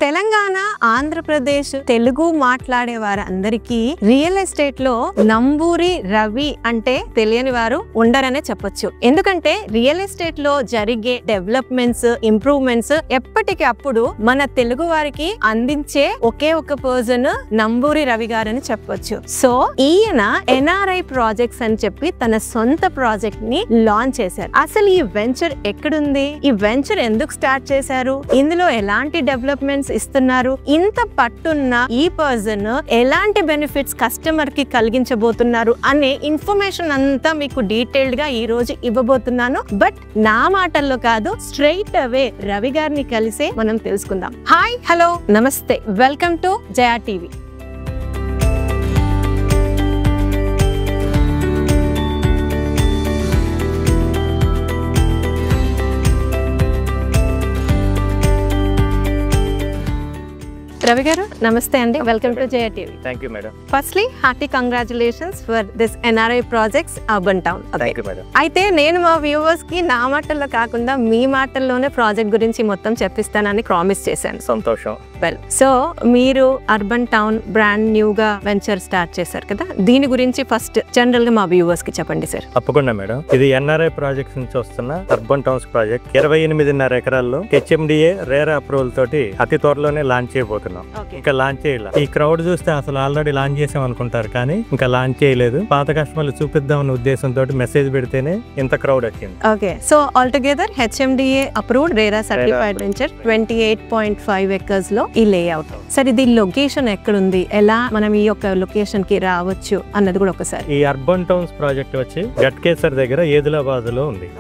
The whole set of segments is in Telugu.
తెలంగాణ, ఆంధ్రప్రదేశ్ తెలుగు మాట్లాడే వారందరికీ రియల్ ఎస్టేట్ లో నంబూరి రవి అంటే తెలియని వారు ఉండరనే చెప్పొచ్చు. ఎందుకంటే రియల్ ఎస్టేట్ లో జరిగే డెవలప్మెంట్స్, ఇంప్రూవ్మెంట్స్ ఎప్పటికి అప్పుడు మన తెలుగు వారికి అందించే ఒకే ఒక పర్సన్ నంబూరి రవి గారని చెప్పొచ్చు. సో ఈయన ఎన్ఆర్ఐ ప్రాజెక్ట్స్ అని చెప్పి తన సొంత ప్రాజెక్ట్ ని లాంచ్ చేశారు. అసలు ఈ వెంచర్ ఎక్కడుంది, ఈ వెంచర్ ఎందుకు స్టార్ట్ చేశారు, ఇందులో ఎలాంటి డెవలప్మెంట్స్ ఇస్తున్నారు, ఇంత పట్టున్న ఈ పర్సన్ ఎలాంటి బెనిఫిట్స్ కస్టమర్ కి కలిగించబోతున్నారు అనే ఇన్ఫర్మేషన్ అంతా మీకు డీటెయిల్డ్ గా ఈ రోజు ఇవ్వబోతున్నాను. బట్ నా మాటల్లో కాదు, స్ట్రైట్ అవే రవి గారిని కలిసే మనం తెలుసుకుందాం. హాయ్, హలో, నమస్తే, welcome to Jaya TV. Ravi గారు నమస్తే అండి, welcome to Jaya TV. Thank you madam. Firstly hearty congratulations for this NRI projects urban town. Thank you madam. అయితే నేను మా వ్యూవర్స్ కి నా మాటల్లో కాకుండా మీ మాటల్లోనే ప్రాజెక్ట్ గురించి మొత్తం చెప్పిస్తానని ప్రామిస్ చేశాను. సంతోషం. వెల్, సో మీరు అర్బన్ టౌన్ బ్రాండ్ న్యూ గా వెంచర్ స్టార్ట్ చేశారు కదా, దీని గురించి ఫస్ట్ జనరల్ గా మా వ్యూవర్స్ కి చెప్పండి సార్. తప్పకుండా మేడం. ఇది ఎన్ఆర్ఐ ప్రాజెక్ట్స్ నుంచి వస్తున్న అర్బన్ టౌన్స్ ప్రాజెక్ట్. 28.5 ఎకరాల్లో హెచ్ఎండిఏ రేరా అప్రూవల్ తోటి అతి త్వరలోనే లాంచ్ చేయబోతున్నాం. ఇంకా లాంచ్ చేయలేదు. ఈ క్రౌడ్ చూస్తే అసలు ఆల్రెడీ లాంచ్ చేసాం అనుకుంటారు, కానీ ఇంకా లాంచ్ చేయలేదు. పాత కస్టమర్లు చూపిద్దామన్న ఉద్దేశంతో మెసేజ్ పెడితేనే ఇంత క్రౌడ్ వచ్చింది. Okay, so all together HMDA approved RERA certified venture 28.5 acres లో ఈ లేఅవుట్. సరే, ఇది లొకేషన్ ఎక్కడుంది, ఎలా మనం ఈ యొక్క లొకేషన్ కి రావచ్చు అన్నది కూడా ఒకసారి. ఈ అర్బన్ టౌన్స్ ప్రాజెక్ట్ వచ్చి గట్కేసర్ దగ్గర ఏదిలాబాద్ లో ఉంది.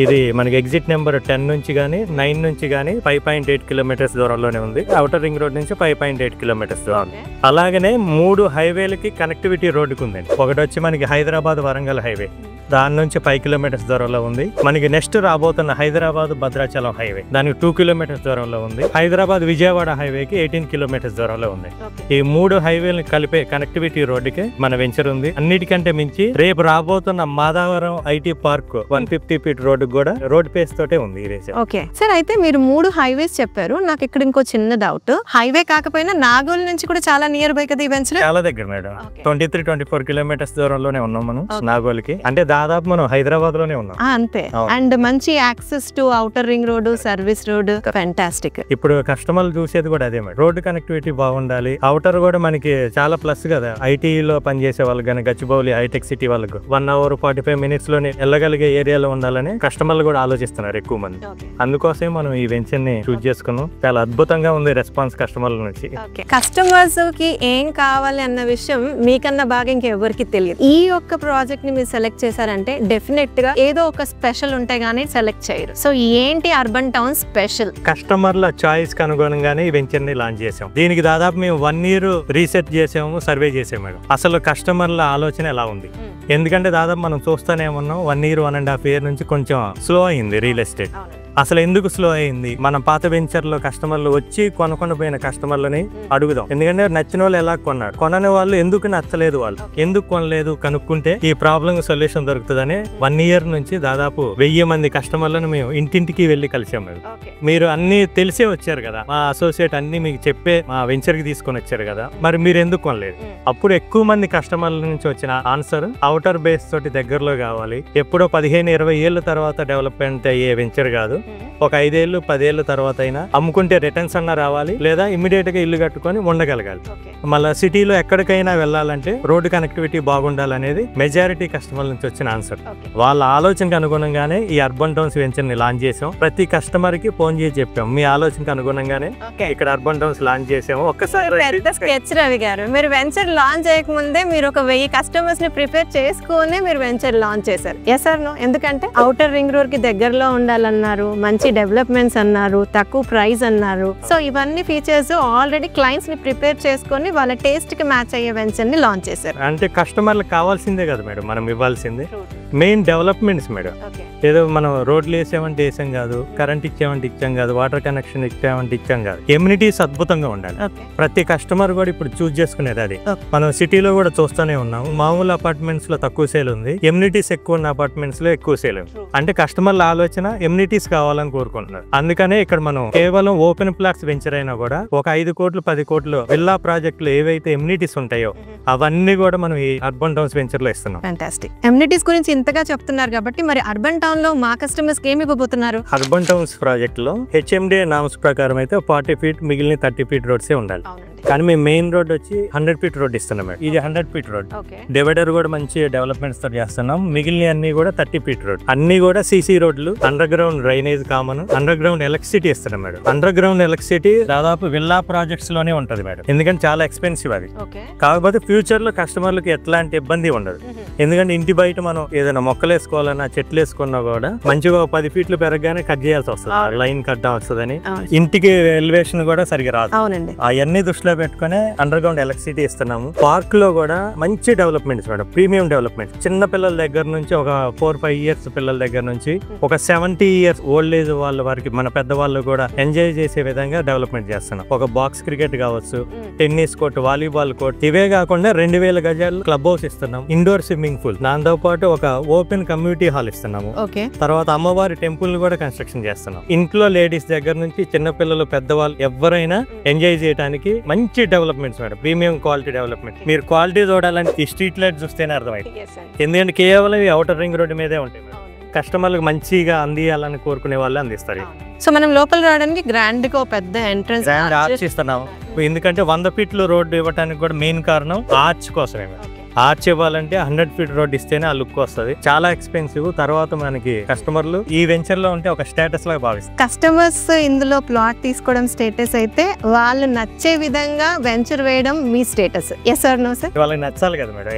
ఇది మనకి ఎగ్జిట్ నెంబర్ 10 నుంచి గానీ 9 నుంచి గానీ 5.8 కిలోమీటర్స్ దూరంలోనే ఉంది. ఔటర్ రింగ్ రోడ్ నుంచి 5.8 కిలోమీటర్స్ దూరం. అలాగనే 3 హైవేలకి కనెక్టివిటీ రోడ్డుకు ఉందండి. ఒకటి వచ్చి మనకి హైదరాబాద్ వరంగల్ హైవే, దాని నుంచి 5 కిలోమీటర్స్ దూరంలో ఉంది. మనకి నెక్స్ట్ రాబోతున్న హైదరాబాద్ భద్రాచలం హైవే, దానికి 2 కిలోమీటర్స్ దూరంలో ఉంది. హైదరాబాద్ విజయవాడ హైవేకి 18 కిలోమీటర్స్ దూరంలో ఉంది. ఈ 3 హైవేలను కలిపే కనెక్టివిటీ రోడ్డుకి మన వెంచర్ ఉంది. అన్నిటికంటే మించి రేపు రాబోతున్న Madhavaram IT park 150 feet road కూడా రోడ్ పేస్ తోటే ఉంది ఈ రేస్. ఓకే సార్, అయితే మీరు 3 హైవేస్ చెప్పారు. నాకు ఇక్కడ ఇంకో చిన్న డౌట్, హైవే కాకపోయినా నాగోల్ నుంచి కూడా చాలా నియర్ బై కదా ఈ వెంచర్? చాలా దగ్గర మేడం. 23-24 కిలోమీటర్స్ దూరంలోనే ఉన్నాం మనం నాగోల్కి. అంటే దాదాపు మనం హైదరాబాద్ లోనే ఉన్నాం. అంతే. అండ్ మంచి access to outer ring road, service road, fantastic. ఇప్పుడు కస్టమర్లు చూసేది కూడా అదే మేడం. రోడ్డు కనెక్టివిటీ బాగుండాలి. ఔటర్ కూడా మనకి చాలా ప్లస్ కదా. ఐటీలో పనిచేసే వాళ్ళకి కానీ, గచ్చిబౌలి హైటెక్ సిటీ వాళ్ళకు 1 hour 45 minutes లోనే వెళ్ళగలిగే ఏరియాలో ఉండాలని కస్టమర్లు కూడా ఆలోచిస్తున్నారు ఎక్కువ మంది. అందుకోసమే మనం ఈ వెంచర్ ని చూస్ చేసుకున్నాం. చాలా అద్భుతంగా ఉంది రెస్పాన్స్ కస్టమర్ల నుంచి. కస్టమర్స్ కి ఏం కావాలి అన్న విషయం మీకన్నా బాగా ఇంకెవరికి తెలియదు. ఈ యొక్క ప్రాజెక్ట్ ని మీరు సెలెక్ట్ చేశారంటే డెఫినెట్ గా ఏదో ఒక స్పెషల్ ఉంటే గానీ సెలెక్ట్ చేయరు. సో ఏంటి అర్బన్ టౌన్ స్పెషల్? కస్టమర్ల చాయిస్ కి అనుగుణంగానే ఈ వెంచర్ ని లాంచ్ చేసాం. దీనికి దాదాపు మేము 1 year రీసెర్చ్ చేసాము, సర్వే చేసాము మేడం. అసలు కస్టమర్ల ఆలోచన ఎలా ఉంది, ఎందుకంటే దాదాపు మనం చూస్తూనే ఉన్నాం 1 year 1.5 year నుంచి కొంచెం స్లో అయింది రియల్ ఎస్టేట్. అసలు ఎందుకు స్లో అయింది? మన పాత వెంచర్ లో కస్టమర్లు వచ్చి కొనకుండా పోయిన కస్టమర్లని అడుగుదాం. ఎందుకంటే నచ్చిన వాళ్ళు ఎలా కొన్నారు, కొనని వాళ్ళు ఎందుకు నచ్చలేదు, వాళ్ళు ఎందుకు కొనలేదు కనుక్కుంటే ఈ ప్రాబ్లం సొల్యూషన్ దొరుకుతుందని 1 year నుంచి దాదాపు 1000 మంది కస్టమర్లను మేము ఇంటింటికి వెళ్లి కలిసాము. మీరు అన్ని తెలిసే వచ్చారు కదా, మా అసోసియేట్ అన్ని మీకు చెప్పే మా వెంచర్ కి తీసుకొని వచ్చారు కదా, మరి మీరు ఎందుకు కొనలేదు? అప్పుడు ఎక్కువ మంది కస్టమర్ల నుంచి వచ్చిన ఆన్సర్ ఔటర్ బేస్ తోటి దగ్గరలో కావాలి, ఎప్పుడో 15-20 ఏళ్ల తర్వాత డెవలప్మెంట్ అయ్యే వెంచర్ కాదు, ఒక 5 ఏళ్ళు 10 ఏళ్ళ తర్వాత అయినా అమ్ముకుంటే రిటర్న్స్ అన్నా రావాలి, లేదా ఇమ్మీడియట్ గా ఇల్లు కట్టుకొని ఉండగలగాలి. మళ్ళీ సిటీలో ఎక్కడికైనా వెళ్ళాలంటే రోడ్డు కనెక్టివిటీ బాగుండాలనేది మెజారిటీ కస్టమర్ నుంచి వచ్చిన ఆన్సర్. వాళ్ళ ఆలోచనకు అనుగుణంగానే ఈ అర్బన్ టౌన్స్ వెంచర్ ని లాంచ్ చేసాం. ప్రతి కస్టమర్ కి ఫోన్ చేసి చెప్పాం, మీ ఆలోచనకు అనుగుణంగానే ఇక్కడ అర్బన్ టౌన్స్ లాంచ్ చేసాము. ఒక్కసారి రవి గారు, మీరు వెంచర్ లాంచ్ చేయకముందే మీరు ఒక 1000 కస్టమర్స్ ని ప్రిపేర్ చేసుకుని మీరు వెంచర్ లాంచ్ చేశారు. Yes or no? ఎందుకంటే ఔటర్ రింగ్ రోడ్ కి దగ్గరలో ఉండాలన్నారు, మంచి డెవలప్మెంట్స్ అన్నారు, తక్కువ ప్రైస్ అన్నారు. సో ఇవన్నీ ఫీచర్స్ ఆల్రెడీ క్లయింట్స్ ని ప్రిపేర్ చేసుకొని వాళ్ళ టేస్ట్ కి మ్యాచ్ అయ్యే వెంచర్ ని లాంచ్ చేశారు. అంటే కస్టమర్లకు కావాల్సిందే కదా మేడం మనం ఇవ్వాల్సిందే. Main developments madam. ఏదో మనం రోడ్లు వేసామంటే వేసాం కాదు, కరెంట్ ఇచ్చామంటే ఇచ్చాం కాదు, వాటర్ కనెక్షన్ ఇచ్చామంటే ఇచ్చాం కాదు. ఎమ్యూనిటీస్ అద్భుతంగా ఉండాలి. ప్రతి కస్టమర్ కూడా ఇప్పుడు చూస్ చేసుకునేది అది. మనం సిటీలో కూడా చూస్తూనే ఉన్నాం, మామూలు అపార్ట్మెంట్స్ లో తక్కువ సేల్ ఉంది, ఎమ్యూనిటీస్ ఎక్కువ ఉన్న అపార్ట్మెంట్స్ లో ఎక్కువ సేల్ ఉంది. అంటే కస్టమర్ల ఆలోచన ఎమ్యూనిటీస్ కావాలని కోరుకుంటున్నారు. అందుకనే ఇక్కడ మనం కేవలం ఓపెన్ ప్లాట్స్ వెంచర్ అయినా కూడా ఒక 5 కోట్లు 10 కోట్లు విల్లా ప్రాజెక్టులు ఏవైతే ఎమ్యూనిటీస్ ఉంటాయో అవన్నీ కూడా మనం ఈ అర్బన్ టౌన్స్ వెంచర్ లో ఇస్తున్నాం. ఫ్యాంటాస్టిక్. ఎమ్యూనిటీస్ గురించి ఇంతగా చెప్తున్నారు కాబట్టి మరి అర్బన్ టౌన్ లో మా కస్టమర్స్ కి ఏమి ఇవ్వబోతున్నారు? అర్బన్ టౌన్స్ ప్రాజెక్ట్ లో HMD నామ్స్ ప్రకారం అయితే 40 ఫీట్ మిగిలిన 30 ఫీట్ రోడ్సే ఉండాలి. కానీ మేము మెయిన్ రోడ్ వచ్చి 100 ఫీట్ రోడ్ ఇస్తున్నాం. ఇది 100 ఫీట్ రోడ్. డివైడర్ కూడా మంచి డెవలప్మెంట్స్ తో చేస్తున్నాం. మిగిలిన అన్ని కూడా 30 ఫీట్ రోడ్. అన్ని కూడా CC రోడ్లు, under ground drainage common, under ground electricity ఇస్తున్నాం మేడం. అండర్ గ్రౌండ్ ఎలక్ట్రిసిటీ దాదాపు విల్లా ప్రాజెక్ట్స్ లోనే ఉంటది మేడం, ఎందుకంటే చాలా ఎక్స్పెన్సివ్ అది. కాకపోతే ఫ్యూచర్ లో కస్టమర్లకు ఎట్లాంటి ఇబ్బంది ఉండదు. ఎందుకంటే ఇంటి బయట మనం ఏదైనా మొక్కలు వేసుకోవాలన్నా చెట్లు వేసుకున్నా కూడా మంచిగా 10 ఫీట్లు పెరగగానే కట్ చేయాల్సి వస్తుంది, లైన్ కట్ వస్తుందని. ఇంటికి ఎలివేషన్ కూడా సరిగా రాదు. అవన్నీ దృష్టిలో పెట్టుకుని అండర్ గ్రౌండ్ ఎలక్ట్రిసిటీ ఇస్తున్నాము. పార్క్ లో కూడా మంచి డెవలప్మెంట్స్ మేడం, ప్రీమియం డెవలప్మెంట్. చిన్న పిల్లల దగ్గర నుంచి ఒక 4-5 ఇయర్స్ పిల్లల దగ్గర నుంచి ఒక 70 ఇయర్స్ ఓల్డ్ ఏజ్ వాళ్ళ వారికి, మన పెద్దవాళ్ళు కూడా ఎంజాయ్ చేసే విధంగా డెవలప్మెంట్ చేస్తున్నాం. ఒక బాక్స్ క్రికెట్ కావచ్చు, టెన్నిస్ కోర్ట్, వాలీబాల్ కోర్ట్, ఇవే కాకుండా 2000 గజాలు క్లబ్ హౌస్ ఇస్తున్నాం, ఇండోర్ స్విమ్మింగ్ పూల్, దాంతో పాటు ఒక ఓపెన్ కమ్యూనిటీ హాల్ ఇస్తున్నాము. తర్వాత అమ్మవారి టెంపుల్ కూడా కన్స్ట్రక్షన్ చేస్తున్నాం. ఇంట్లో లేడీస్ దగ్గర నుంచి చిన్న పిల్లలు, పెద్దవాళ్ళు ఎవరైనా ఎంజాయ్ చేయడానికి మంచి developments madam, premium quality development. మీరు క్వాలిటీ చూడాలని ఈ స్ట్రీట్ లైట్ చూస్తేనే అర్థమైంది. ఎందుకంటే కేవలం ఈ ఔటర్ రింగ్ రోడ్డు మీదే ఉంటాయి మేడం. కస్టమర్లకు మంచిగా అందియాలని కోరుకునే వాళ్ళు అందిస్తారు. సో మనం లోపల రావడానికి గ్రాండ్ గా పెద్ద ఎంట్రన్స్ ఆర్చ్ ఇస్తున్నాం. ఎందుకంటే 100 ఫీట్లు రోడ్డు ఇవ్వడానికి కూడా మెయిన్ కారణం ఆర్చ్ కోసమే. ఆర్చ్ ఇవ్వాలంటే 100 ఫీట్ రోడ్ ఇస్తేనే ఆ లుక్ వస్తుంది. చాలా ఎక్స్పెన్సివ్. తర్వాత మనకి కస్టమర్లు ఈ వెంచర్ లో ఉంటే ఒక స్టేటస్ లాగా భావిస్తారు. కస్టమర్స్ ఇందులో ప్లాట్ తీసుకోవడం స్టేటస్ అయితే, వాళ్ళు నచ్చే విధంగా వెంచర్ వేయడం మీ status. Yes or no sir? వాళ్ళకి నచ్చాలి కదా మేడం.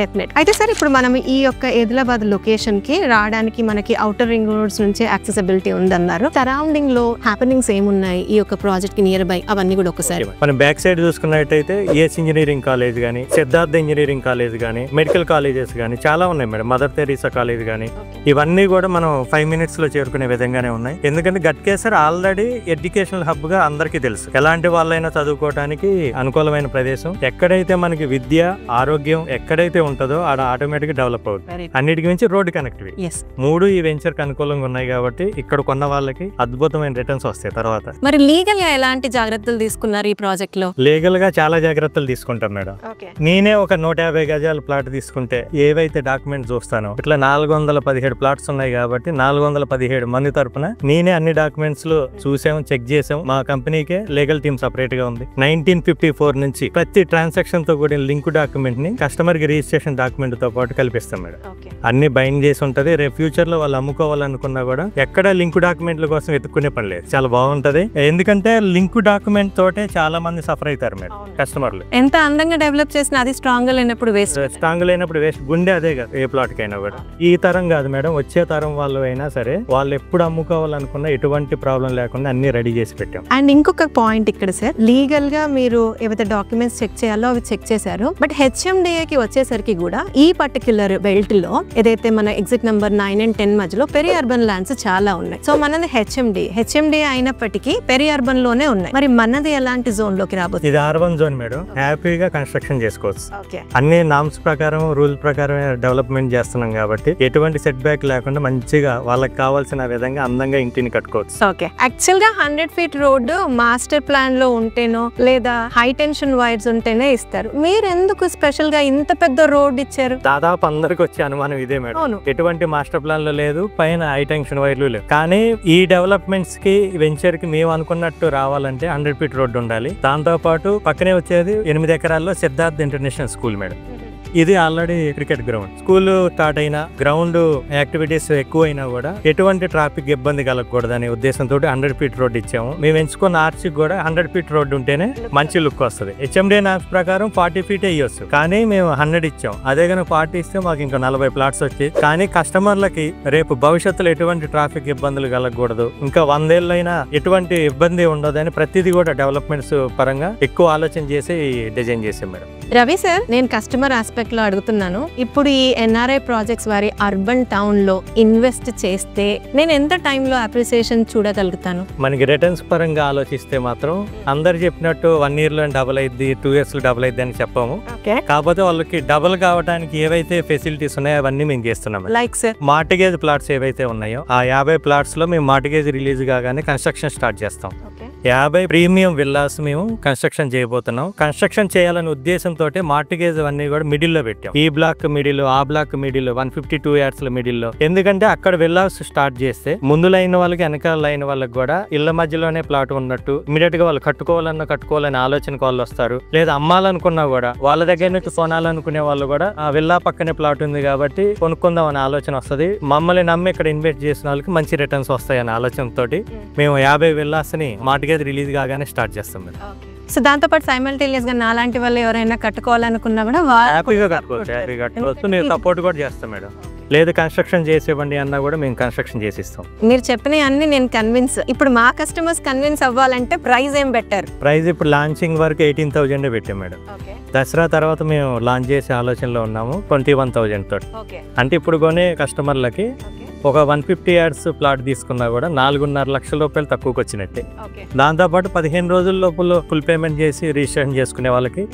డెఫినెట్. అయితే సార్ ఇప్పుడు మనం ఈ యొక్క ఆదిలాబాద్ లొకేషన్ కి రావడానికి మనకి ఔటర్ రింగ్ రోడ్స్ నుంచి యాక్సెసిబిలిటీ ఉందన్నారు. సరౌండింగ్ లో హ్యాపెనింగ్స్ ఏమున్నాయి ఈ యొక్క ప్రాజెక్ట్ కి నియర్ బై, అవన్నీ కూడా ఒకసారి మనం బ్యాక్ సైడ్ చూసుకున్నట్టయితే ES ఇంజనీరింగ్ కాలేజ్ గానీ, సిద్ధార్థ ఇంజనీరింగ్ కాలేజ్ గానీ, మెడికల్ కాలేజెస్ గానీ చాలా ఉన్నాయి మేడం. మదర్ తెరీసా కాలేజ్ గానీ, ఇవన్నీ కూడా మనం 5 minutes లో చేరుకునే విధంగానే ఉన్నాయి. ఎందుకంటే గట్కేసర్ ఆల్రెడీ ఎడ్యుకేషనల్ హబ్ గా అందరికీ తెలుసు. ఎలాంటి వాళ్ళైనా చదువుకోవడానికి అనుకూలమైన ప్రదేశం. ఎక్కడైతే మనకి విద్య, ఆరోగ్యం ఎక్కడైతే ఉంటుందో ఆడ ఆటోమేటిక్ డెవలప్ అవుతుంది. అన్నిటికి మించి రోడ్డు కనెక్టివిటీ, 3 ఈ వెంచర్ కి అనుకూలంగా ఉన్నాయి కాబట్టి ఇక్కడ కొన్న వాళ్ళకి అద్భుతమైన రిటర్న్స్ వస్తాయి. తర్వాత మరి లీగల్ గా ఎలాంటి జాగ్రత్తలు తీసుకున్నారు ఈ ప్రాజెక్ట్ లో? లీగల్ గా చాలా జాగ్రత్తలు తీసుకుంటాం మేడం. నేనే ఒక 150 గజాల ప్లాట్ తీసుకుంటే ఏవైతే డాక్యుమెంట్స్ చూస్తానో, ఇట్లా 417 ప్లాట్స్ ఉన్నాయి కాబట్టి 417 మంది తరపున నేనే అన్ని డాక్యుమెంట్స్ లో చూసాము, చెక్ చేసాము. మా కంపెనీకే లీగల్ టీమ్ సపరేట్ గా ఉంది. 1954 నుంచి ప్రతి ట్రాన్సాక్షన్ తో కూడిన లింక్ డాక్యుమెంట్ ని కస్టమర్ కి రిజిస్ట్రేషన్ డాక్యుమెంట్ తో పాటు కల్పిస్తాం మేడం. అన్ని బైండ్ చేసి ఉంటది. రేపు ఫ్యూచర్ లో వాళ్ళు అమ్ముకోవాలనుకున్నా కూడా ఎక్కడ లింక్ డాక్యుమెంట్ల కోసం వెతుక్కునే పని లేదు. చాలా బాగుంటది. ఎందుకంటే లింక్ డాక్యుమెంట్ తోటే చాలా మంది సఫర్ అవుతారు మేడం కస్టమర్లు. ఎంత అందంగా డెవలప్ చేసినా అది స్ట్రాంగ్ గా లేనప్పుడు వేస్ట్. గుండె అదే కదా ఏ ప్లాట్ కైనా కూడా. ఈ తరం కాదు మేడం, వచ్చే తరం వాళ్ళు అయినా సరే వాళ్ళు ఎప్పుడు అమ్ముకోవాలనుకున్నా ఎటువంటి ప్రాబ్లం లేకుండా అన్ని రెడీ చేసి పెట్టాం. అండ్ ఇంకొక పాయింట్ ఇక్కడ సార్, లీగల్ గా మీరు ఏవైతే డాక్యుమెంట్స్ చెక్ చేయాలో అవి చెక్ చేశారు. బట్ HMDA కి వచ్చేసరికి కూడా ఈ పర్టిక్యులర్ బెల్ట్ లో ఏదైతే మన ఎగ్జిట్ నెంబర్ 9 and 10 మధ్యలో పెరి అర్బన్ ల్యాండ్స్ చాలా ఉన్నాయి. సో మనది HMDA అయినప్పటికీ పెరి అర్బన్ లోనే ఉన్నాయి. మరి మనది ఎలాంటి జోన్ లోకి రాబోతుంది? ఇది అర్బన్ జోన్ మేడం. హ్యాపీగా కన్స్ట్రక్షన్ చేసుకోవచ్చు. అన్ని నామ్స్ ప్రకారం, రూల్ ప్రకారం డెవలప్మెంట్ చేస్తున్నాం కాబట్టి ఎటువంటి సెట్ బ్యాక్ లేకుండా మంచిగా వాళ్ళకి కావాల్సిన విధంగా అందంగా ఇంటిని కట్టుకోవచ్చు. ఓకే. యాక్చువల్ గా 100 feet రోడ్డు మాస్టర్ ప్లాన్ లో ఉంటేనో లేదా హై టెన్షన్ వైర్స్ ఉంటేనే ఇస్తారు. మీరు ఎందుకు స్పెషల్ గా ఇంత పెద్ద రోడ్ ఇచ్చారు? దాదాపు అందరికి వచ్చే అనుమానం ఇదే మేడం. ఎటువంటి మాస్టర్ ప్లాన్ లో లేదు, పైన హై టెన్షన్ వైర్లు లేవు. కానీ ఈ డెవలప్మెంట్స్ కి వెంచర్ కి మేము అనుకున్నట్టు రావాలంటే 100 feet రోడ్డు ఉండాలి. దాంతో పాటు పక్కనే వచ్చేది 8 ఎకరాల్లో సిద్ధార్థ్ ఇంటర్నేషనల్ స్కూల్ మేడం. ఇది already cricket ground. School start అయినా, గ్రౌండ్ యాక్టివిటీస్ ఎక్కువైనా కూడా ఎటువంటి ట్రాఫిక్ ఇబ్బంది కలగకూడదనే ఉద్దేశంతో 100 feet రోడ్ ఇచ్చాము. మేము ఎంచుకున్న ఆర్చ్ కూడా 100 feet రోడ్ ఉంటేనే మంచి లుక్ వస్తుంది. HMDA నామ్స్ ప్రకారం 40 feet ఇవ్వచ్చు, కానీ మేము 100 ఇచ్చాం. అదే కనుక 40 ఇస్తే మాకు ఇంకా 40 ప్లాట్స్ వచ్చాయి. కానీ కస్టమర్లకి రేపు భవిష్యత్తులో ఎటువంటి ట్రాఫిక్ ఇబ్బందులు కలగకూడదు, ఇంకా 100 ఏళ్ళైనా ఎటువంటి ఇబ్బంది ఉండదని ప్రతిదీ కూడా డెవలప్మెంట్స్ పరంగా ఎక్కువ ఆలోచన చేసి డిజైన్ చేసాం మేడం. రవి సార్, నేను కస్టమర్ ఆస్పెక్ట్ లో అడుగుతున్నాను. ఇప్పుడు ఈ ఎన్ఆర్ఐ ప్రాజెక్ట్స్ వారి అర్బన్ టౌన్ లో ఇన్వెస్ట్ చేస్తే నేను ఎంత టైంలో అప్రిసియేషన్ చూడగలుగుతాను? మనకి రిటర్న్స్ పరంగా ఆలోచిస్తే మాత్రం అందరు చెప్పినట్టు 1 year లో డబుల్ అయింది, 2 years లో డబుల్ అయింది అని చెప్పాము. కాకపోతే వాళ్ళకి డబుల్ కావడానికి ఏవైతే ఫెసిలిటీస్ ఉన్నాయో అవన్నీ మేము చేస్తున్నాం. లైక్ సార్, మార్టిగేజ్ ప్లాట్స్ ఏవైతే ఉన్నాయో ఆ 50 ప్లాట్స్ లో మేము మార్టిగేజ్ రిలీజ్ కాగానే కన్స్ట్రక్షన్ స్టార్ట్ చేస్తాం. 50 ప్రీమియం విల్లాస్ మేము కన్స్ట్రక్షన్ చేయబోతున్నాం. కన్స్ట్రక్షన్ చేయాలనే ఉద్దేశంతో మార్టిగేజ్ అన్ని కూడా మిడిల్ లో పెట్టాం. ఈ బ్లాక్ మిడిల్, ఆ బ్లాక్ మిడిల్, 152 yards మిడిల్ లో. ఎందుకంటే అక్కడ విల్లాస్ స్టార్ట్ చేస్తే ముందు లైన్ వాళ్ళకి వెనకాల లైన్ వాళ్ళకి కూడా ఇళ్ల మధ్యలోనే ప్లాట్ ఉన్నట్టు ఇమీడియట్ గా వాళ్ళు కట్టుకోవాలని ఆలోచనకు వాళ్ళు వస్తారు. లేదా అమ్మాలనుకున్నా కూడా వాళ్ళ దగ్గర నుంచి కొనాలనుకునే వాళ్ళు కూడా ఆ విల్లా పక్కనే ప్లాట్ ఉంది కాబట్టి కొనుక్కుందాం అనే ఆలోచన వస్తుంది. మమ్మల్ని నమ్మి ఇక్కడ ఇన్వెస్ట్ చేసిన వాళ్ళకి మంచి రిటర్న్స్ వస్తాయనే ఆలోచనతో మేము 50 విల్లాస్ ని మార్టిగేజ్ రిలీజ్ కాగానే స్టార్ట్ చేస్తాం. సో దాంతో పాటు సైమల్టేనియస్ గా నాలాంటి వాళ్ళు ఎవరైనా కట్టుకోవాలనుకున్నా కూడా హ్యాపీగా కట్టుకోవచ్చు. నేను సపోర్ట్ కూడా చేస్తాం మేడం. లేదు కన్స్ట్రక్షన్ చేసేవండి అన్నా కూడా మేము కన్స్ట్రక్షన్ చేసిస్తాం. మీరు చెప్పిన అన్ని నేను కన్విన్స్. ఇప్పుడు మా కస్టమర్స్ కన్విన్స్ అవ్వాలంటే ప్రైస్ ఏం బెటర్? ప్రైస్ ఇప్పుడు లాంచింగ్ వరకు 18,000 పెట్టాం మేడం. దసరా తర్వాత మేము లాంచ్ చేసే ఆలోచనలో ఉన్నాము 21,000 తోటి. అంటే ఇప్పుడు కొనే కస్టమర్లకి ఒక 150 yards ప్లాట్ తీసుకున్నా కూడా 4.5 లక్షల రూపాయలు తక్కువకి వచ్చినట్టే. దాంతోపాటు 15 రోజుల లోపల ఫుల్ పేమెంట్ చేసి రిజిస్ట్రేషన్ చేసుకునే వాళ్ళకి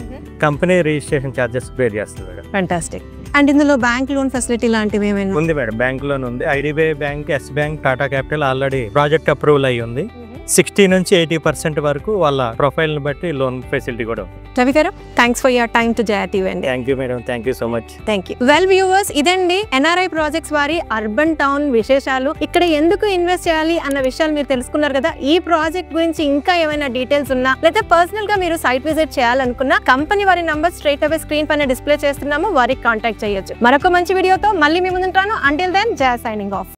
కంపెనీ రిజిస్ట్రేషన్ ఛార్జెస్ పే చేస్తుంది. ఫెంటాస్టిక్. అండ్ ఇందులో బ్యాంక్ లోన్ ఫెసిలిటీ లాంటివి ఏమైనా ఉంది మేడం? బ్యాంక్ లోన్ ఉంది. IDBI bank, yes bank, Tata capital already project approval అయ్యి ఉంది. 60 నుంచి 80% వరకు వాళ్ళ ప్రొఫైల్ ని బట్టి లోన్ ఫెసిలిటీ కూడా ఉంది. రవి గారు, thanks for your time to Jaya TV అండి. Thank you madam, thank you so much. Thank you. Well viewers, ఇదండి ఎన్ఆర్ఐ ప్రాజెక్ట్స్ వారి అర్బన్ టౌన్ విశేషాలు. ఇక్కడ ఎందుకు ఇన్వెస్ట్ చేయాలి అన్న విషయాలు మీరు తెలుసుకున్నారు కదా. ఈ ప్రాజెక్ట్ గురించి ఇంకా ఏమైనా డీటెయిల్స్ ఉన్నా లేదా పర్సనల్ గా మీరు సైట్ విజిట్ చేయాలనుకున్నా కంపెనీ వారి నంబర్ స్ట్రైట్ అవే స్క్రీన్ పైన డిస్ప్లే చేస్తున్నాము, వారికి కాంటాక్ట్ చేయొచ్చు. మరొక మంచి వీడియోతో మళ్ళీ మీ ముందుంటాను. అంటిల్ దెన్, జయ సైనింగ్ ఆఫ్.